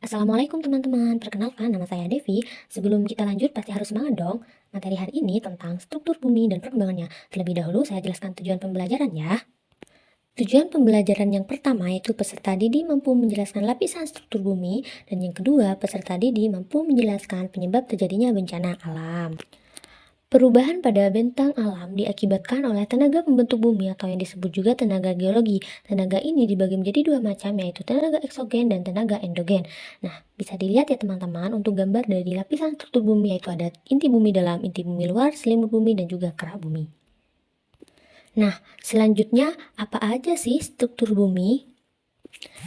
Assalamualaikum teman-teman, perkenalkan nama saya Devi. Sebelum kita lanjut pasti harus semangat dong. Materi hari ini tentang struktur bumi dan perkembangannya. Terlebih dahulu saya jelaskan tujuan pembelajaran ya. Tujuan pembelajaran yang pertama yaitu peserta didik mampu menjelaskan lapisan struktur bumi, dan yang kedua peserta didik mampu menjelaskan penyebab terjadinya bencana alam. Perubahan pada bentang alam diakibatkan oleh tenaga pembentuk bumi atau yang disebut juga tenaga geologi. Tenaga ini dibagi menjadi dua macam, yaitu tenaga eksogen dan tenaga endogen. Nah, bisa dilihat ya teman-teman untuk gambar dari lapisan struktur bumi, yaitu ada inti bumi dalam, inti bumi luar, selimut bumi, dan juga kerak bumi. Nah, selanjutnya apa aja sih struktur bumi?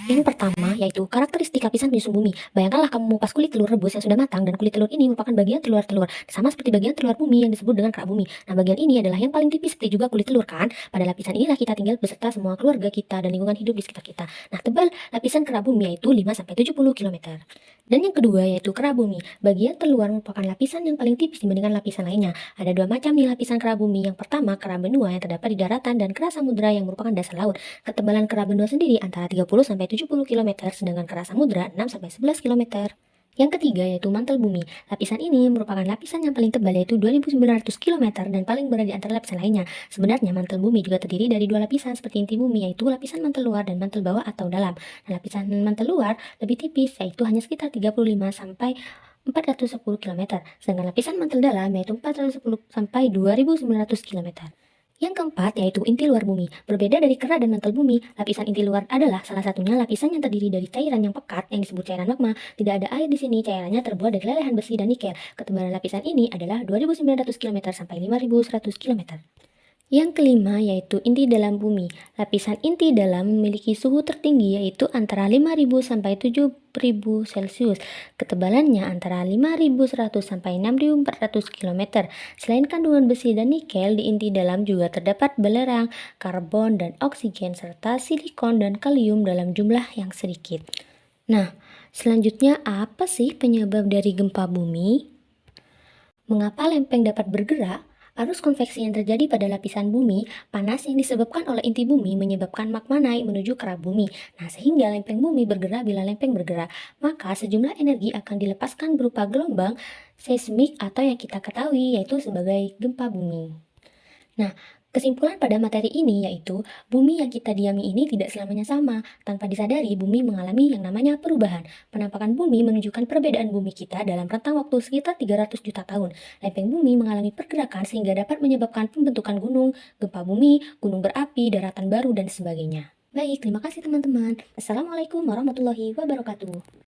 Yang pertama yaitu karakteristik lapisan penyusun bumi. Bayangkanlah kamu mengupas kulit telur rebus yang sudah matang, dan kulit telur ini merupakan bagian telur-telur, sama seperti bagian telur bumi yang disebut dengan kerak bumi. Nah, bagian ini adalah yang paling tipis seperti juga kulit telur kan? Pada lapisan inilah kita tinggal beserta semua keluarga kita dan lingkungan hidup di sekitar kita. Nah, tebal lapisan kerak bumi yaitu 5-70 km. Dan yang kedua yaitu kerak bumi. Bagian terluar merupakan lapisan yang paling tipis dibandingkan lapisan lainnya. Ada dua macam nih lapisan kerak bumi. Yang pertama kerak benua yang terdapat di daratan, dan kerak samudra yang merupakan dasar laut. Ketebalan kerak benua sendiri antara 30-70 km, sedangkan kerak samudra 6-11 km. Yang ketiga yaitu mantel bumi. Lapisan ini merupakan lapisan yang paling tebal yaitu 2.900 km dan paling berat di antara lapisan lainnya. Sebenarnya mantel bumi juga terdiri dari dua lapisan seperti inti bumi, yaitu lapisan mantel luar dan mantel bawah atau dalam. Nah, lapisan mantel luar lebih tipis yaitu hanya sekitar 35 sampai 410 km, sedangkan lapisan mantel dalam yaitu 410 sampai 2.900 km. Yang keempat yaitu inti luar bumi. Berbeda dari kerak dan mantel bumi, lapisan inti luar adalah salah satunya lapisan yang terdiri dari cairan yang pekat yang disebut cairan magma. Tidak ada air di sini, cairannya terbuat dari lelehan besi dan nikel. Ketebalan lapisan ini adalah 2.900 km sampai 5.100 km. Yang kelima yaitu inti dalam bumi. Lapisan inti dalam memiliki suhu tertinggi yaitu antara 5.000 sampai 7.000 Celcius. Ketebalannya antara 5.100 sampai 6.400 km. Selain kandungan besi dan nikel, di inti dalam juga terdapat belerang, karbon dan oksigen, serta silikon dan kalium dalam jumlah yang sedikit. Nah, selanjutnya apa sih penyebab dari gempa bumi? Mengapa lempeng dapat bergerak? Arus konveksi yang terjadi pada lapisan bumi, panas yang disebabkan oleh inti bumi menyebabkan magma naik menuju kerak bumi. Nah, sehingga lempeng bumi bergerak. Bila lempeng bergerak, maka sejumlah energi akan dilepaskan berupa gelombang seismik atau yang kita ketahui yaitu sebagai gempa bumi. Nah, kesimpulan pada materi ini yaitu bumi yang kita diami ini tidak selamanya sama. Tanpa disadari, bumi mengalami yang namanya perubahan. Penampakan bumi menunjukkan perbedaan bumi kita dalam rentang waktu sekitar 300 juta tahun. Lempeng bumi mengalami pergerakan sehingga dapat menyebabkan pembentukan gunung, gempa bumi, gunung berapi, daratan baru, dan sebagainya. Baik, terima kasih teman-teman. Assalamualaikum warahmatullahi wabarakatuh.